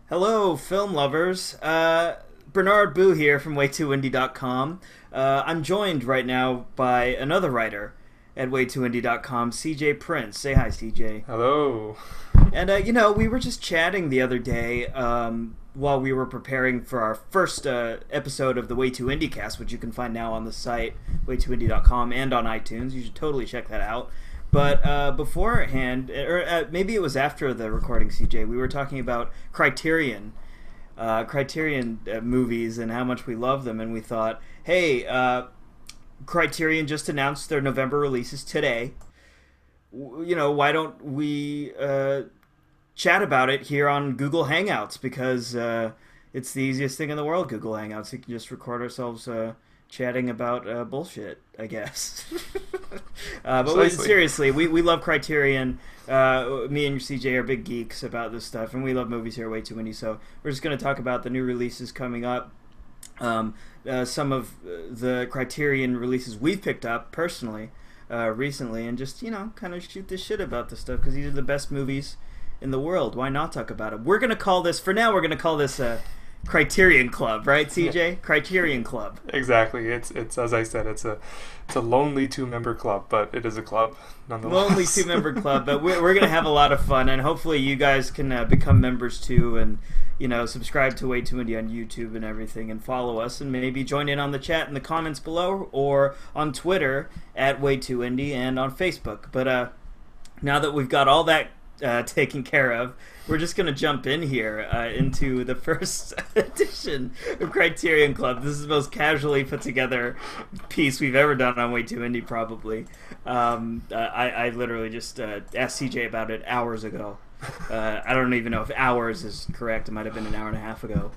Hello, film lovers. Bernard Boo here from WayTooIndie.com. I'm joined right now by another writer at WayTooIndie.com, CJ Prince. Say hi, CJ. Hello. And, we were just chatting the other day while we were preparing for our first episode of the Way Too Indie cast, which you can find now on the site, WayTooIndie.com, and on iTunes. You should totally check that out. But beforehand, or maybe it was after the recording, CJ, we were talking about Criterion movies and how much we love them, and we thought, hey, Criterion just announced their November releases today. Why don't we chat about it here on Google Hangouts? Because it's the easiest thing in the world, Google Hangouts. You can just record ourselves chatting about bullshit, I guess. But seriously, we love Criterion. Me and CJ are big geeks about this stuff, and we love movies here way too many. So we're just going to talk about the new releases coming up. Some of the Criterion releases we've picked up personally recently, and just kind of shoot this shit about this stuff because these are the best movies in the world. Why not talk about it? We're going to call this, for now, we're going to call this Criterion Club, right, CJ? Yeah. Criterion Club. Exactly. It's as I said, it's a lonely 2-member club, but it is a club nonetheless. Lonely 2-member club, but we're gonna have a lot of fun, and hopefully you guys can become members too, and subscribe to Way Too Indie on YouTube and everything, and follow us, and maybe join in on the chat in the comments below, or on Twitter at Way Too Indie, and on Facebook. But now that we've got all that taken care of, we're just going to jump in here into the first edition of Criterion Club. This is the most casually put together piece we've ever done on Way Too Indie, probably. I literally just asked CJ about it hours ago. I don't even know if hours is correct. It might have been an hour and a half ago.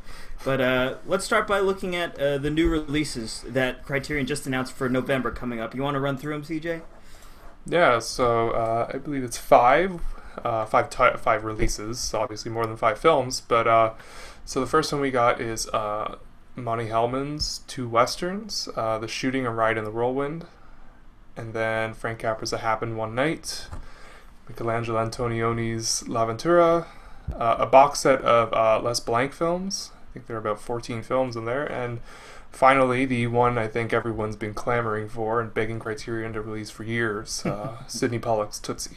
But let's start by looking at the new releases that Criterion just announced for November coming up. You want to run through them, CJ? Yeah, so I believe it's five releases, so obviously more than 5 films, but so the first one we got is Monty Hellman's 2 westerns, The Shooting and Ride in the Whirlwind, and then Frank Capra's A Happened One Night, Michelangelo Antonioni's L'Avventura, a box set of Les Blanc films. I think there are about 14 films in there, and finally the one I think everyone's been clamoring for and begging Criterion to release for years, Sidney Pollack's Tootsie.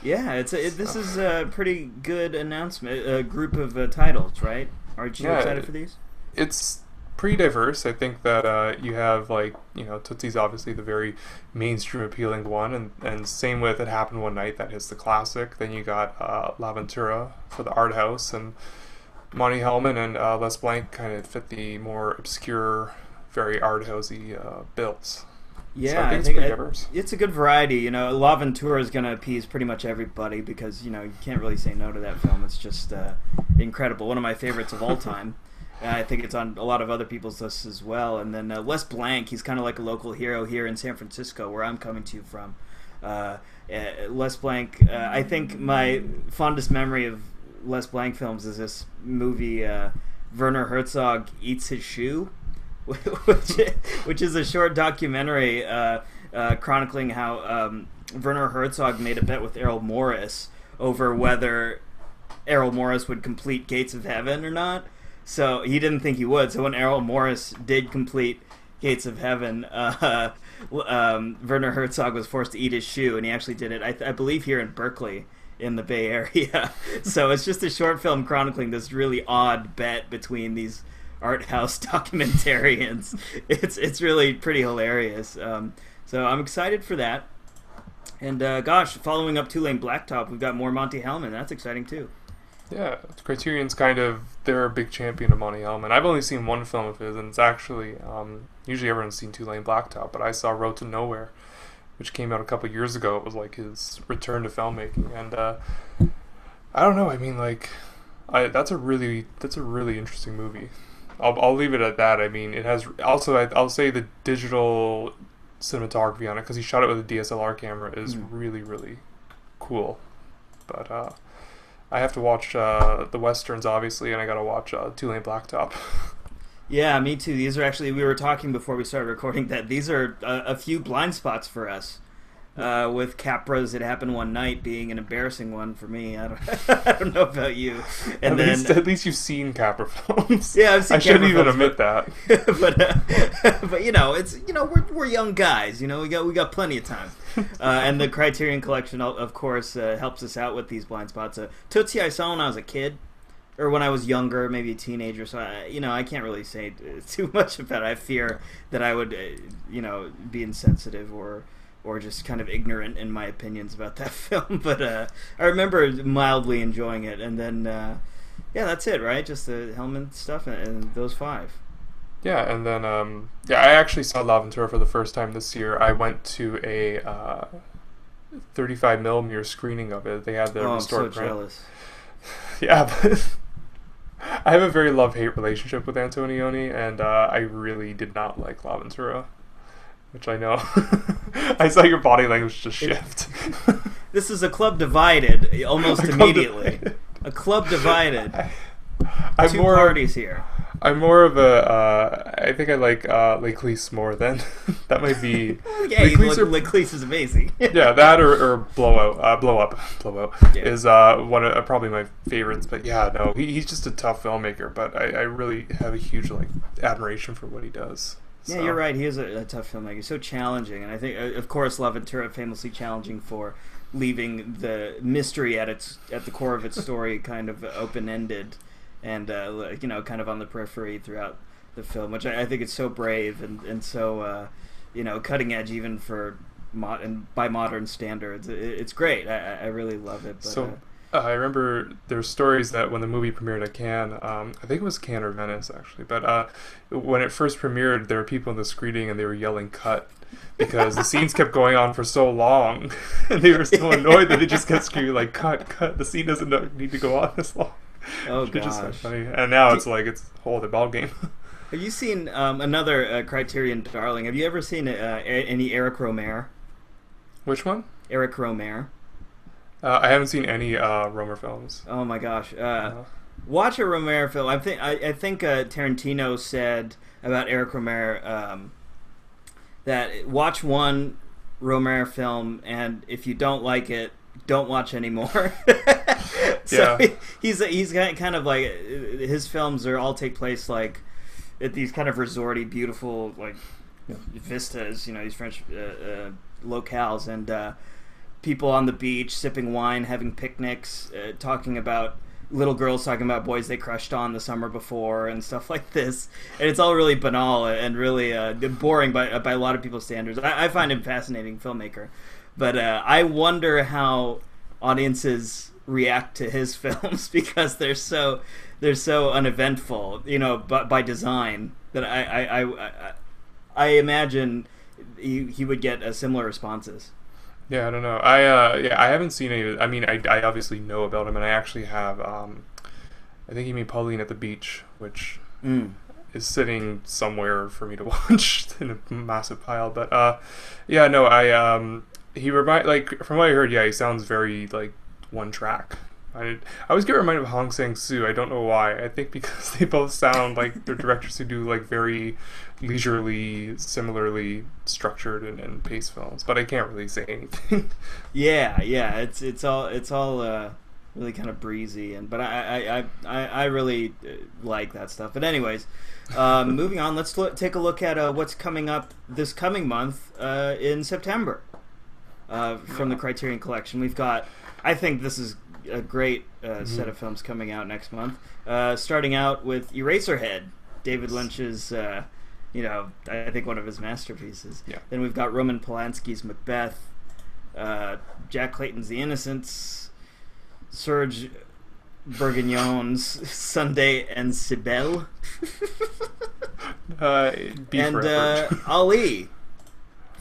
Yeah, this is a pretty good announcement, a group of titles, right? Aren't you excited for these? It's pretty diverse. I think that you have, Tootsie's obviously the very mainstream appealing one, and same with It Happened One Night, that is the classic. Then you got L'Avventura for the art house, and Monty Hellman and Les Blanc kind of fit the more obscure, very art housey bills. Yeah, so I think it's a good variety. L'Avventura is going to appease pretty much everybody because, you can't really say no to that film. It's just incredible. One of my favorites of all time. I think it's on a lot of other people's lists as well. And then Les Blanc, he's kind of like a local hero here in San Francisco, where I'm coming to you from. Les Blanc, I think my fondest memory of Les Blanc films is this movie, Werner Herzog Eats His Shoe. which is a short documentary chronicling how Werner Herzog made a bet with Errol Morris over whether Errol Morris would complete Gates of Heaven or not. So he didn't think he would. So when Errol Morris did complete Gates of Heaven, Werner Herzog was forced to eat his shoe, and he actually did it, I believe, here in Berkeley, in the Bay Area. So it's just a short film chronicling this really odd bet between these art house documentarians. It's really pretty hilarious. So I'm excited for that. And following up Two Lane Blacktop, we've got more Monty Hellman. That's exciting too. Yeah, Criterion's they're a big champion of Monty Hellman. I've only seen one film of his, and it's actually usually everyone's seen Two Lane Blacktop, but I saw Road to Nowhere, which came out a couple years ago. It was like his return to filmmaking, and I don't know. I mean, that's a really interesting movie. I'll leave it at that. I mean, it has also I'll say the digital cinematography on it, because he shot it with a DSLR camera, is really, really cool. But I have to watch the westerns, obviously, and I gotta watch Two Lane Blacktop. Yeah, me too. These are actually, we were talking before we started recording that these are a few blind spots for us. with Capra's It Happened One Night being an embarrassing one for me. I don't, I don't know about you. And at least you've seen Capra films. Yeah, I've seen. I shouldn't even admit that. But it's we're young guys. We got plenty of time. And the Criterion Collection, of course, helps us out with these blind spots. Tootsie I saw when I was a kid, or when I was younger, maybe a teenager. So I can't really say too much about it. I fear that I would be insensitive or just kind of ignorant in my opinions about that film. But I remember mildly enjoying it, and then that's it, right? Just the Hellman stuff and those 5. Yeah, and then I actually saw La Ventura for the first time this year. I went to a 35mm screening of it. They had the restored print. I'm so jealous. Yeah, but I have a very love-hate relationship with Antonioni, and I really did not like La Ventura, which I know. I saw your body language just shift. This is a club divided almost immediately. A club divided. I'm Two more, parties here. I'm more of a. I think I like Les Clis more than that might be. Yeah, Les Clis is amazing. Yeah, that or Blowout. Blowout is one of probably my favorites. But yeah, no, he's just a tough filmmaker. But I really have a huge admiration for what he does. Yeah, you're right. He is a tough filmmaker. So challenging, and I think, of course, La Ventura famously challenging for leaving the mystery at the core of its story kind of open-ended, and kind of on the periphery throughout the film, which I think is so brave and so cutting edge even for by modern standards. It's great. I really love it. But, I remember there's stories that when the movie premiered at Cannes, I think it was Cannes or Venice actually, but when it first premiered, there were people in the screening and they were yelling "cut" because the scenes kept going on for so long, and they were so annoyed that they just kept screaming "cut, cut! The scene doesn't need to go on this long." Oh gosh! Just so funny. And now it's a whole other ballgame. Have you seen another Criterion darling? Have you ever seen any Eric Romer? Which one? Eric Romer. I haven't seen any Romer films. Oh my gosh! Watch a Romer film. I think Tarantino said about Eric Romer that watch one Romer film, and if you don't like it, don't watch anymore. So yeah. He's kind of like, his films all take place at these kind of resorty, beautiful vistas. These French locales, and people on the beach sipping wine, having picnics, talking about little girls talking about boys they crushed on the summer before and stuff like this. And it's all really banal and really boring by a lot of people's standards. I find him a fascinating filmmaker, but I wonder how audiences react to his films because they're so uneventful, but by design, that I imagine he would get similar responses. Yeah, I don't know. I haven't seen any of it. I mean, I obviously know about him, and I actually have. I think you mean Pauline at the Beach, which is sitting somewhere for me to watch in a massive pile. But he from what I heard, he sounds very one track. I always get reminded of Hong Sang-soo. I don't know why. I think because they both sound like they're directors who do very leisurely, similarly structured and paced films. But I can't really say anything. Yeah. It's all really kind of breezy, but I really like that stuff. But anyways, moving on. Let's take a look at what's coming up this coming month in September from the Criterion Collection. We've got. I think this is a great set of films coming out next month. Starting out with Eraserhead, David Lynch's, I think one of his masterpieces. Yeah. Then we've got Roman Polanski's Macbeth, Jack Clayton's The Innocents, Serge Bourguignon's Sunday and Cybele, and Ali,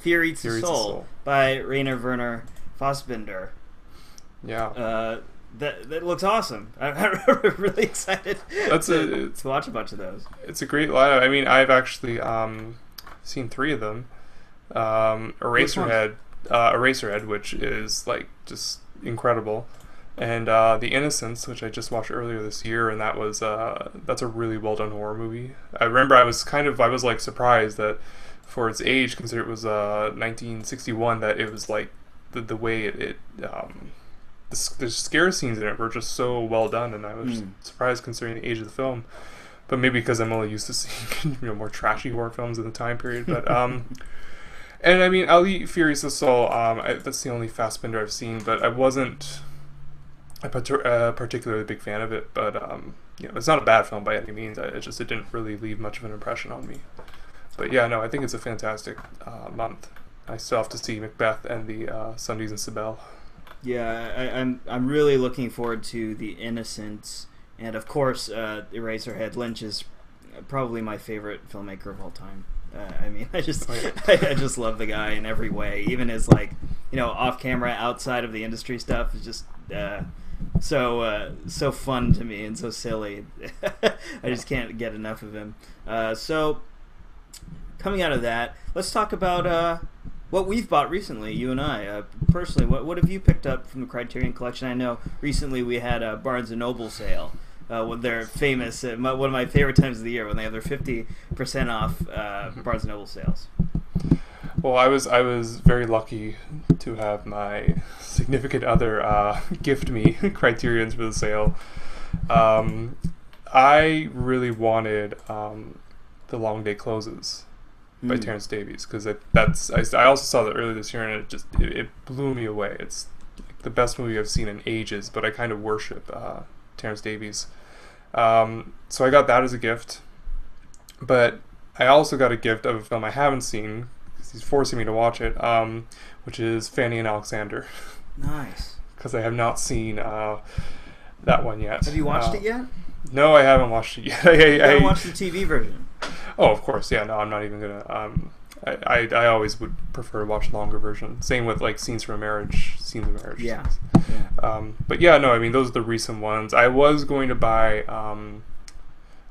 Fear Eats a Soul by Rainer Werner Fassbinder. Yeah. That looks awesome. I'm really excited to watch a bunch of those. It's a great lineup. I mean, I've actually seen 3 of them. Eraserhead, which is just incredible, and The Innocents, which I just watched earlier this year, and that's a really well done horror movie. I remember I was surprised that for its age, considering it was 1961, that it was the way the scare scenes in it were just so well done, and I was surprised considering the age of the film. But maybe because I'm only used to seeing more trashy horror films in the time period. But and I mean, Ali Furious Assault, that's the only Fassbinder I've seen, but I wasn't a particularly big fan of it. But it's not a bad film by any means. It didn't really leave much of an impression on me. But yeah, no, I think it's a fantastic month. I still have to see Macbeth and the Sundays in Cybele. Yeah, I'm really looking forward to The Innocents, and of course, Eraserhead. Lynch is probably my favorite filmmaker of all time. I mean, I just love the guy in every way. Even his off camera, outside of the industry stuff is just so fun to me and so silly. I just can't get enough of him. So coming out of that, let's talk about what we've bought recently, you and I. Personally, what have you picked up from the Criterion Collection? I know recently we had a Barnes & Noble sale. When they're famous, one of my favorite times of the year when they have their 50% off Barnes & Noble sales. Well, I was very lucky to have my significant other gift me Criterions for the sale. I really wanted The Long Day Closes by Terence Davies, because I also saw that earlier this year, and it blew me away. It's the best movie I've seen in ages, but I kind of worship Terence Davies. So I got that as a gift, but I also got a gift of a film I haven't seen, because he's forcing me to watch it, which is Fanny and Alexander. Nice. Because I have not seen that one yet. Have you watched it yet? No, I haven't watched it yet. You haven't watched the TV version? Oh, of course, yeah. No, I'm not even gonna. I always would prefer to watch longer version. Same with scenes of marriage. Yeah. But yeah, no. I mean, those are the recent ones. I was going to buy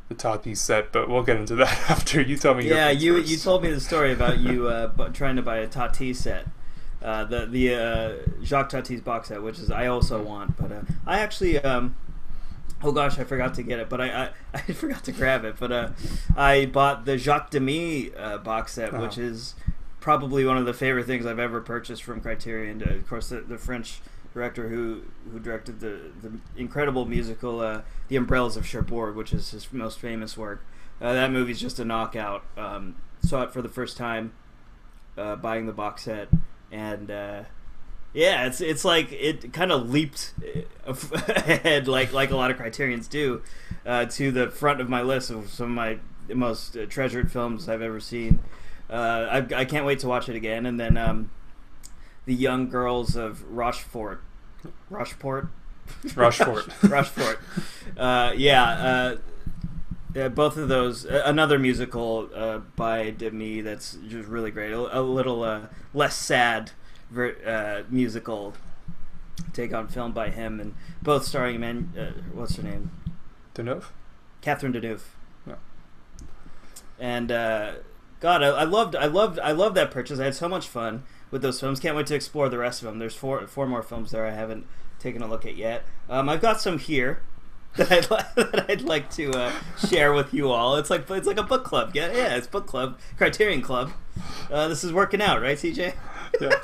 the Tati set, but we'll get into that after you tell me. Yeah, you told me the story about you trying to buy a Tati set, the Jacques Tati's box set, which is I also want, but I actually. Oh gosh, I forgot to get it, but I forgot to grab it. But I bought the Jacques Demy box set, which is probably one of the favorite things I've ever purchased from Criterion. Of course, the French director who directed the incredible musical The Umbrellas of Cherbourg, which is his most famous work. That movie's just a knockout. Saw it for the first time, buying the box set, and yeah, it's like it kind of leaped ahead, like a lot of Criterions do, to the front of my list of some of my most treasured films I've ever seen. I can't wait to watch it again. And then The Young Girls of Rochefort. Both of those. Another musical by Demy that's just really great. A little less sad. Musical take on film by him, and both starring what's her name? Deneuve? Catherine Deneuve. Yeah. And God, I loved that purchase. I had so much fun with those films. Can't wait to explore the rest of them. There's four more films there I haven't taken a look at yet. I've got some here that I'd like to share with you all. It's like a book club. Yeah, it's book club, Criterion Club. This is working out, right, CJ? Yeah,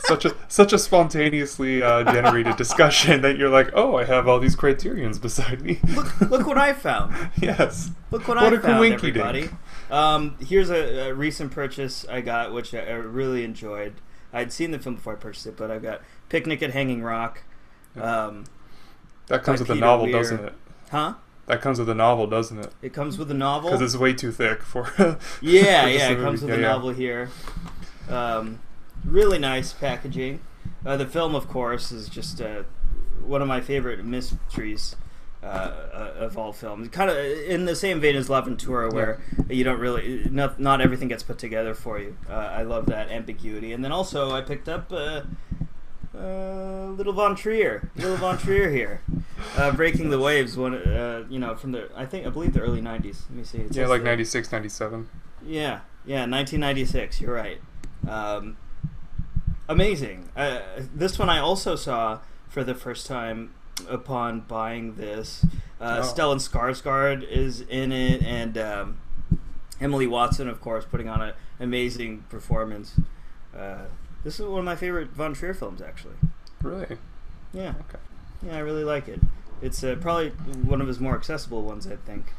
such a spontaneously generated discussion that you're like, oh, I have all these Criterions beside me. Look what I found. Yes. Look what I found, everybody. Here's a recent purchase I got, which I really enjoyed. I'd seen the film before I purchased it, but I've got Picnic at Hanging Rock. That comes with the novel, doesn't it? Huh? That comes with the novel, doesn't it? It comes with the novel? Because it's way too thick for... Yeah, it comes with the novel here. Really nice packaging. The film, of course, is just one of my favorite mysteries of all films. Kind of in the same vein as L'Avventura, where you don't really... Not everything gets put together for you. I love that ambiguity. And then also I picked up... Little Von Trier here, Breaking the Waves. One, from I believe the early '90s. Let me see. Yeah, like 96, 97. Yeah, 1996. You're right. Amazing. This one I also saw for the first time upon buying this. Stellan Skarsgård is in it, and Emily Watson, of course, putting on an amazing performance. This is one of my favorite Von Trier films, actually. Really? Yeah. Okay. Yeah, I really like it. It's probably one of his more accessible ones, I think.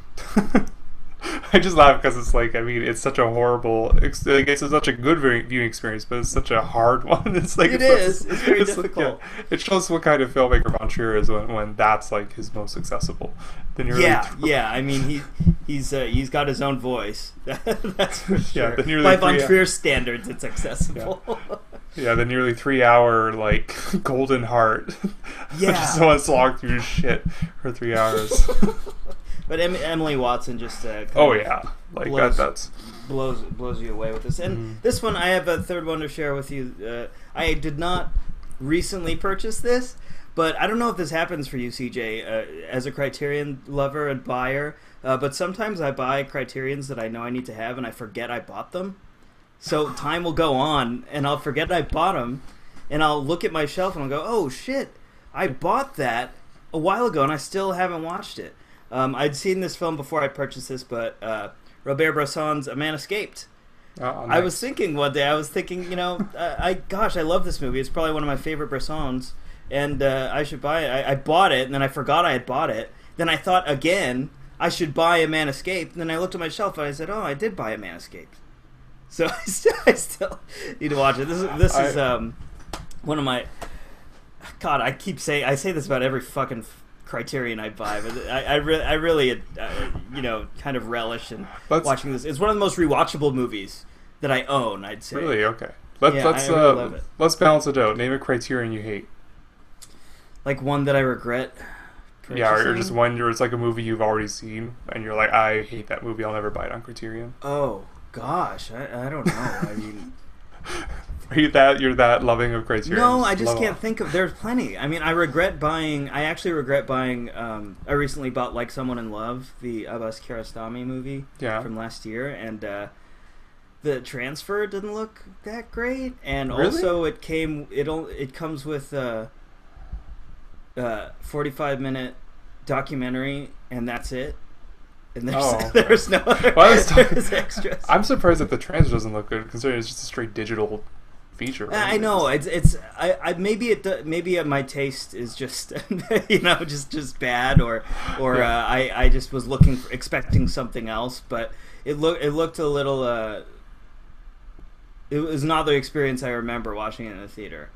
I just laugh because it's like, I mean, it's such a horrible, like, it's such a good viewing experience, but it's such a hard one. It's like It's very difficult. Like, yeah, it shows what kind of filmmaker Von Trier is when that's like his most accessible. Then you're yeah. I mean, he's got his own voice. That's for sure. Yeah, by Von Trier standards, it's accessible. Yeah, the nearly 3 hour like Golden Heart. Yeah, just someone slog through shit for 3 hours. But Emily Watson just blows you away with this. And this one, I have a third one to share with you. I did not recently purchase this, but I don't know if this happens for you, CJ, as a Criterion lover and buyer. But sometimes I buy Criterions that I know I need to have, and I forget I bought them. So time will go on, and I'll forget I bought them, and I'll look at my shelf and I'll go, "Oh shit, I bought that a while ago, and I still haven't watched it." I'd seen this film before I purchased this, but Robert Bresson's A Man Escaped. Oh, nice. I was thinking one day, I love this movie. It's probably one of my favorite Bressons, and I should buy it. I bought it, and then I forgot I had bought it. Then I thought again, I should buy A Man Escaped, and then I looked at my shelf and I said, "Oh, I did buy A Man Escaped." So I still need to watch it. This is one of my... God, I say this about every fucking Criterion I buy, but I really kind of relish in watching this. It's one of the most rewatchable movies that I own, I'd say. Really? Okay. I really love it. Let's balance it out. Name a Criterion you hate. Like one that I regret purchasing? Yeah, or just one where it's like a movie you've already seen and you're like, I hate that movie, I'll never buy it on Criterion. Oh gosh, I don't know. I mean, you're that loving of Criterion? No, I just can't think of. There's plenty. I mean, I actually regret buying. I recently bought Like Someone in Love, the Abbas Kiarostami movie from last year, and the transfer didn't look that great. And also, it comes with a 45-minute documentary, and that's it. And there's no other there's extras. I'm surprised that the transfer doesn't look good, considering it's just a straight digital feature. Right? I know maybe my taste is just just bad, or I just was expecting something else, but it looked a little. It was not the experience I remember watching it in the theater.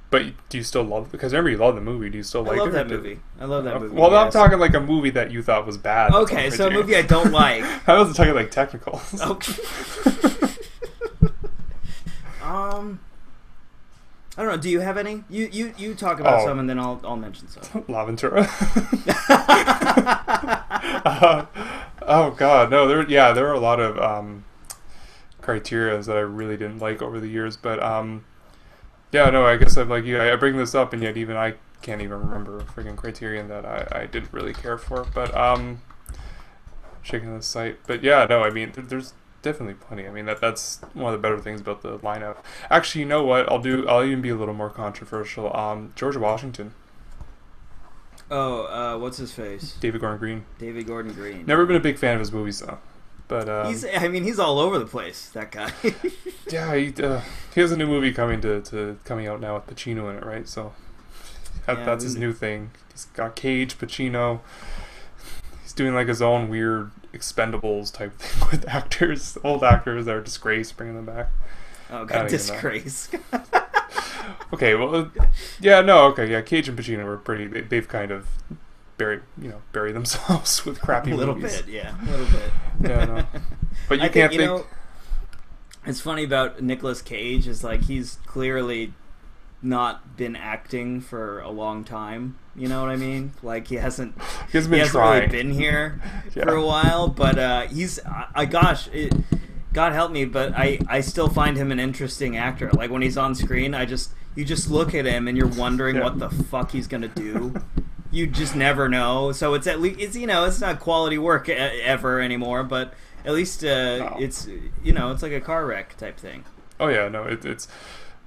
But do you still love it? Because I remember you loved the movie. Do you still like it? I love that movie. I love that movie. Well, I'm talking like a movie that you thought was bad. Okay, so a movie I don't like. I wasn't talking like technical. Okay. I don't know. Do you have any? You talk about some, and then I'll mention some. La Ventura. Oh God, no. There are a lot of Criterions that I really didn't like over the years, but yeah, no, I guess I'm like you. I bring this up, and yet even I can't even remember a freaking Criterion that I didn't really care for. But checking the site. But yeah, no, I mean, there's definitely plenty. I mean, that's one of the better things about the lineup. Actually, you know what? I'll even be a little more controversial. George Washington. Oh, what's his face? David Gordon Green. David Gordon Green. Never been a big fan of his movies though. But he's all over the place, that guy. Yeah, he has a new movie coming out now with Pacino in it, right? So that's his new thing. He's got Cage, Pacino. He's doing like his own weird Expendables type thing with old actors that are disgraced, bringing them back. Oh God, disgrace. Okay, well, yeah, no, okay, yeah. Cage and Pacino were pretty. They've kind of bury themselves with crappy movies. A little bit. Yeah, no. But you can't think. It's funny about Nicolas Cage is like he's clearly not been acting for a long time. You know what I mean? Like he hasn't really been here for a while. But God help me, but I still find him an interesting actor. Like when he's on screen, you just look at him and you're wondering what the fuck he's gonna do. You just never know. So it's at least it's not quality work ever anymore, but at least it's it's like a car wreck type thing. Oh yeah, no, it's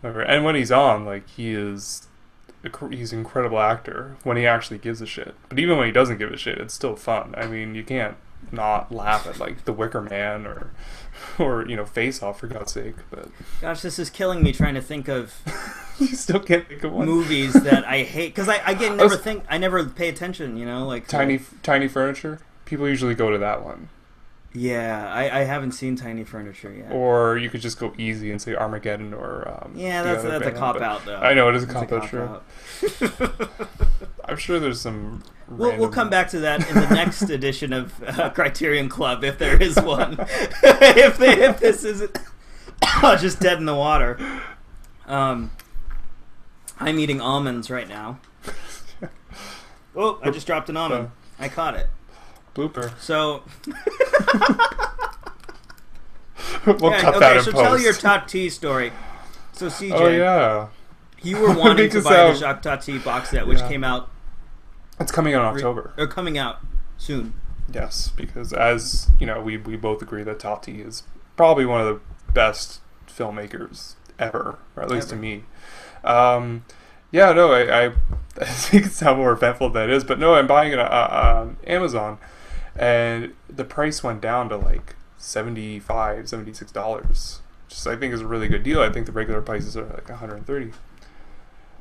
and when he's on, like he's an incredible actor when he actually gives a shit. But even when he doesn't give a shit, it's still fun. I mean, you can't not laugh at like The Wicker Man or Face Off, for God's sake. But Gosh, this is killing me trying to think of you still can't think of one. movies that I hate because I never pay attention. Like Tiny Furniture. People usually go to that one. Yeah, I haven't seen Tiny Furniture yet. Or you could just go easy and say Armageddon or yeah, that's a cop out though. I know it is a cop out, sure. I'm sure there's some. We'll come back to that in the next edition of Criterion Club if there is one. if this isn't just dead in the water. I'm eating almonds right now. Oh, I just dropped an almond. I caught it. Blooper. So we'll cut that in so post. Tell your Tati story. So CJ, oh yeah, you were wanting to buy the Jacques Tati box set, which came out. It's coming out in October. Or coming out soon. Yes, because as you know, we both agree that Tati is probably one of the best filmmakers ever, or at least to me. Yeah, no, I think it's how more eventful that is, but no, I'm buying it on Amazon, and the price went down to like $75, $76, which I think is a really good deal. I think the regular prices are like $130.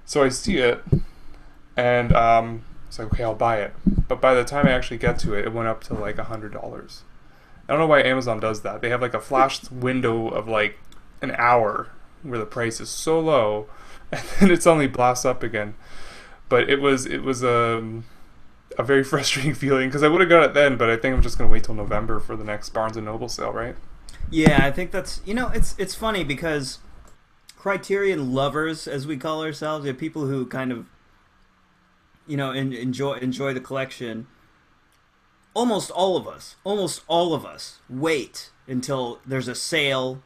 So I see it, and it's like, okay, I'll buy it. But by the time I actually get to it, it went up to like $100. I don't know why Amazon does that. They have like a flash window of like an hour where the price is so low, and then it suddenly blasts up again. But it was a very frustrating feeling because I would have got it then, but I think I'm just going to wait till November for the next Barnes & Noble sale, right? Yeah, I think that's, it's funny because Criterion lovers, as we call ourselves, people who kind of, enjoy the collection. Almost all of us wait until there's a sale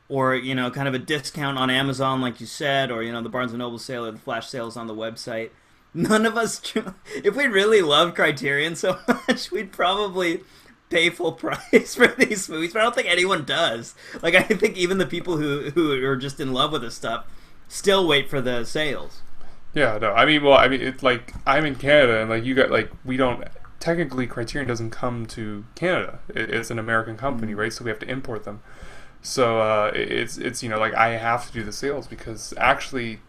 or, kind of a discount on Amazon, like you said, or, the Barnes & Noble sale or the flash sales on the website. None of us, if we really loved Criterion so much, we'd probably pay full price for these movies, but I don't think anyone does. Like, I think even the people who are just in love with this stuff still wait for the sales. Yeah, no, it's like, I'm in Canada, and like, you got, like, we don't, technically Criterion doesn't come to Canada. It's an American company, right? So we have to import them. So it's like, I have to do the sales because actually,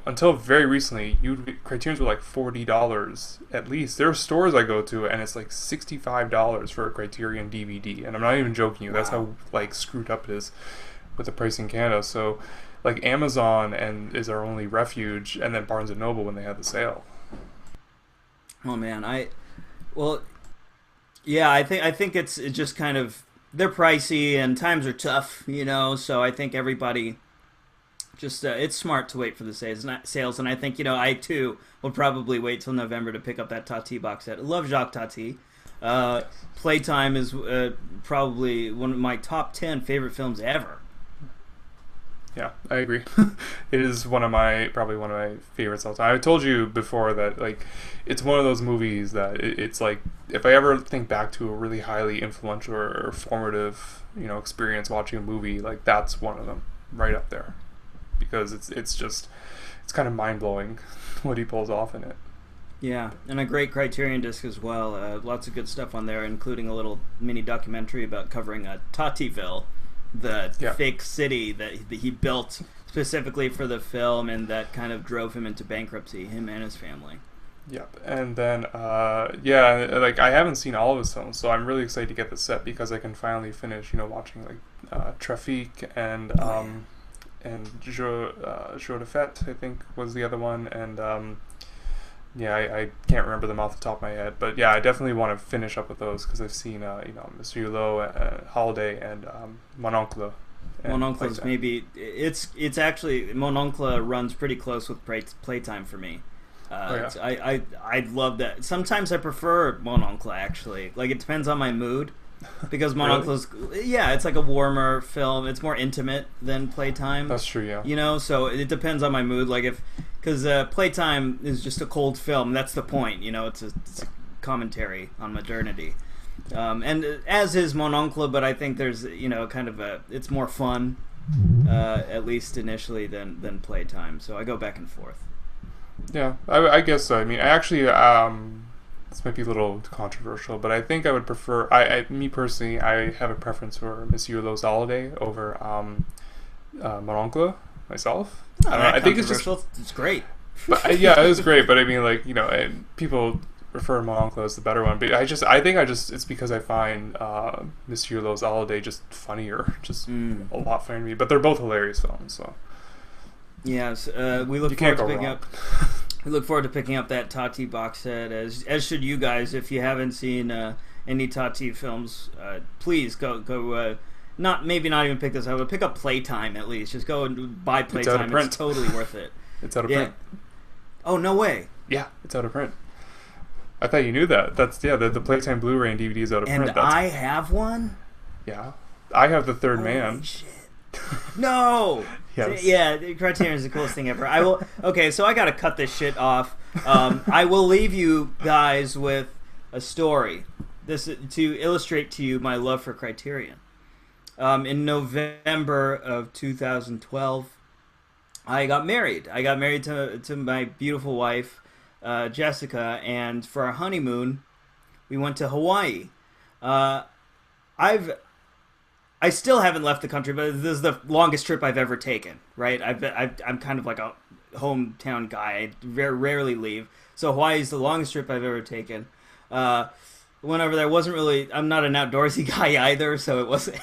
until very recently, Criterion's were like $40 at least. There are stores I go to, and it's like $65 for a Criterion DVD, and I'm not even joking you. Wow. That's how like screwed up it is with the price in Canada. So, like Amazon is our only refuge, and then Barnes & Noble when they had the sale. Oh man, I think it's just kind of, they're pricey and times are tough, So I think everybody. Just it's smart to wait for the sales, and I think I too will probably wait till November to pick up that Tati box set. I love Jacques Tati. Playtime is probably one of my top 10 favorite films ever. Yeah, I agree. It is probably one of my favorites all the time. I told you before that like it's one of those movies that it's like if I ever think back to a really highly influential or formative experience watching a movie, like that's one of them right up there. Because it's kind of mind-blowing what he pulls off in it. Yeah, and a great Criterion disc as well. Lots of good stuff on there, including a little mini documentary about covering Tativille, the fake city that he built specifically for the film, and that kind of drove him into bankruptcy, him and his family. Yep, and then like I haven't seen all of his films, so I'm really excited to get the set because I can finally finish watching like Trafic and and Jour de Fête, I think, was the other one. And, I can't remember them off the top of my head. But, yeah, I definitely want to finish up with those because I've seen, Monsieur Hulot, Holiday, and Mon Oncle. Mon Oncle's maybe... It's actually... Mon Oncle runs pretty close with Playtime for me. I love that. Sometimes I prefer Mon Oncle, actually. Like, it depends on my mood. Because Mon Oncle's, it's like a warmer film. It's more intimate than Playtime. That's true, yeah. So it depends on my mood. Like because Playtime is just a cold film. That's the point. It's a commentary on modernity. And as is Mon Oncle, but I think there's kind of it's more fun, at least initially than Playtime. So I go back and forth. Yeah, I guess so. I mean, I actually this might be a little controversial, but I think I would prefer. Me personally, I have a preference for Monsieur Los Holiday over Mon Oncle myself. Oh, I don't know. I think it's great. But yeah, it was great. But I mean, like, people refer Mon Oncle as the better one. But I think it's because I find Monsieur Los Holiday just funnier, just a lot funnier to me. But they're both hilarious films. So yes, we look forward to picking up. We look forward to picking up that Tati box set, as should you guys. If you haven't seen any Tati films, please go. Maybe not even pick this up, but pick up Playtime at least. Just go and buy Playtime. It's totally worth it. It's out of print. Oh, no way. Yeah, it's out of print. I thought you knew that. That's the Playtime Blu-ray and DVD is out of print. And I have one? Yeah. I have the Third Man. Shit. No! Yes. Yeah, Criterion is the coolest thing ever. Okay, so I gotta cut this shit off. I will leave you guys with a story. This to illustrate to you my love for Criterion. In November of 2012, I got married. I got married to my beautiful wife, Jessica, and for our honeymoon, we went to Hawaii. I still haven't left the country, but this is the longest trip I've ever taken. Right? I'm kind of like a hometown guy. I very rarely leave. So Hawaii is the longest trip I've ever taken. Went over there. Wasn't really. I'm not an outdoorsy guy either, so it wasn't.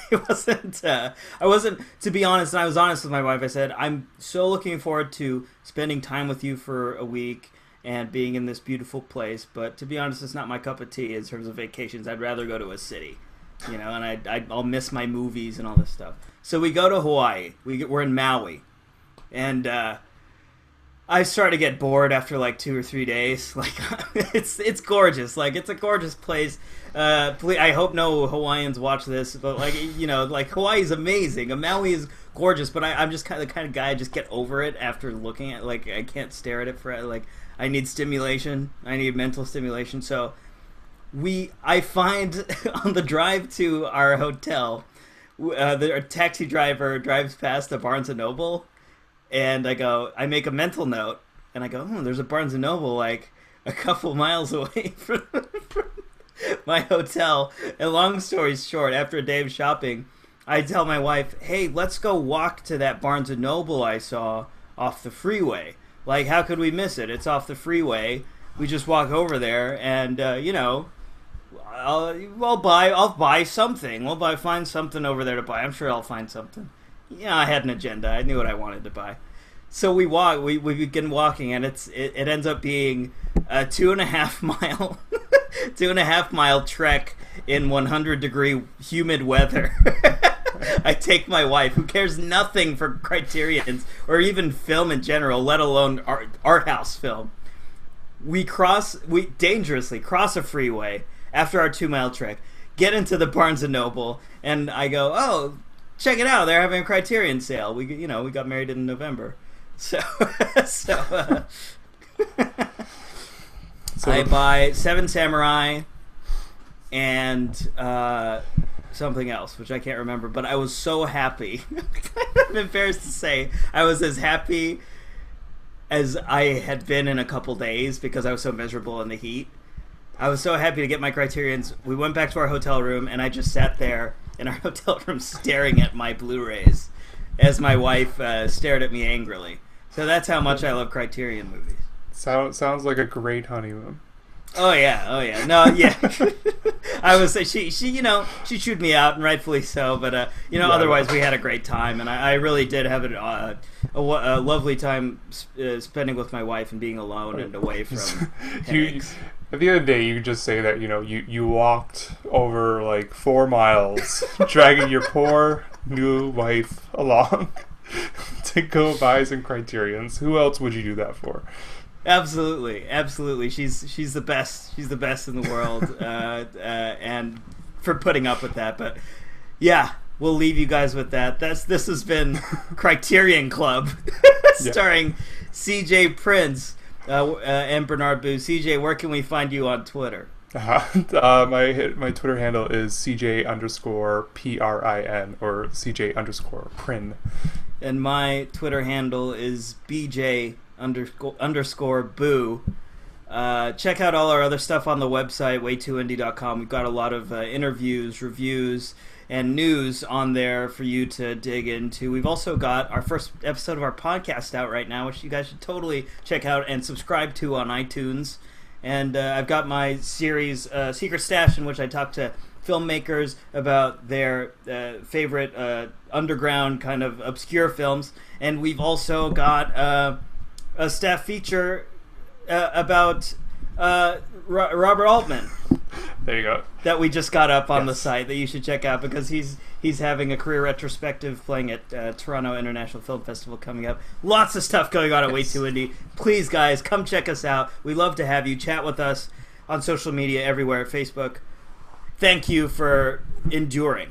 I wasn't. To be honest, and I was honest with my wife. I said, I'm so looking forward to spending time with you for a week and being in this beautiful place. But to be honest, it's not my cup of tea in terms of vacations. I'd rather go to a city, and I'll miss my movies and all this stuff. So we go to Hawaii. We're in Maui, and I started to get bored after like 2 or 3 days. Like, it's gorgeous. Like, it's a gorgeous place. I hope no Hawaiians watch this, but like Hawaii's amazing. And Maui is gorgeous, but I'm just the kind of guy I just get over it after looking at. Like, I can't stare at it for like. I need stimulation. I need mental stimulation. So I find on the drive to our hotel, the taxi driver drives past a Barnes & Noble. And I make a mental note, and I go, there's a Barnes & Noble, like, a couple miles away from my hotel. And long story short, after a day of shopping, I tell my wife, hey, let's go walk to that Barnes & Noble I saw off the freeway. Like, how could we miss it? It's off the freeway. We just walk over there, and, I'll buy something. Find something over there to buy. I'm sure I'll find something. Yeah, I had an agenda. I knew what I wanted to buy. So we walk. We begin walking, and it ends up being a 2.5 mile, 2.5 mile trek in 100-degree humid weather. I take my wife, who cares nothing for Criterions or even film in general, let alone art house film. We dangerously cross a freeway after our 2-mile trek, get into the Barnes & Noble, and I go, oh, check it out! They're having a Criterion sale. We got married in November, so I buy Seven Samurai and something else, which I can't remember. But I was so happy. I'm embarrassed to say I was as happy as I had been in a couple days because I was so miserable in the heat. I was so happy to get my Criterions. We went back to our hotel room, and I just sat there in our hotel room staring at my Blu-rays as my wife stared at me angrily. So that's how much I love Criterion movies. Sounds like a great honeymoon. Oh yeah. No, yeah. I would say she chewed me out, and rightfully so. But otherwise we had a great time, and I really did have a lovely time spending with my wife and being alone and away from headaches. At the end of the day, you just say that you walked over like 4 miles, dragging your poor new wife along to go buy some Criterions. Who else would you do that for? Absolutely. She's the best. She's the best in the world, and for putting up with that. But yeah, we'll leave you guys with that. This has been Criterion Club, starring C.J. Prince. And Bernard Boo. CJ, where can we find you on Twitter? My Twitter handle is CJ_PRIN or CJ_Prin. And my Twitter handle is BJ_Boo. Check out all our other stuff on the website, way2indie.com. We've got a lot of interviews, reviews, and news on there for you to dig into. We've also got our first episode of our podcast out right now, which you guys should totally check out and subscribe to on iTunes. And I've got my series, Secret Stash, in which I talk to filmmakers about their favorite underground kind of obscure films. And we've also got a staff feature about Robert Altman. There you go. That we just got up on the site that you should check out because he's having a career retrospective playing at Toronto International Film Festival coming up. Lots of stuff going on at Way Too Indie. Please, guys, come check us out. We love to have you. Chat with us on social media everywhere, Facebook. Thank you for enduring.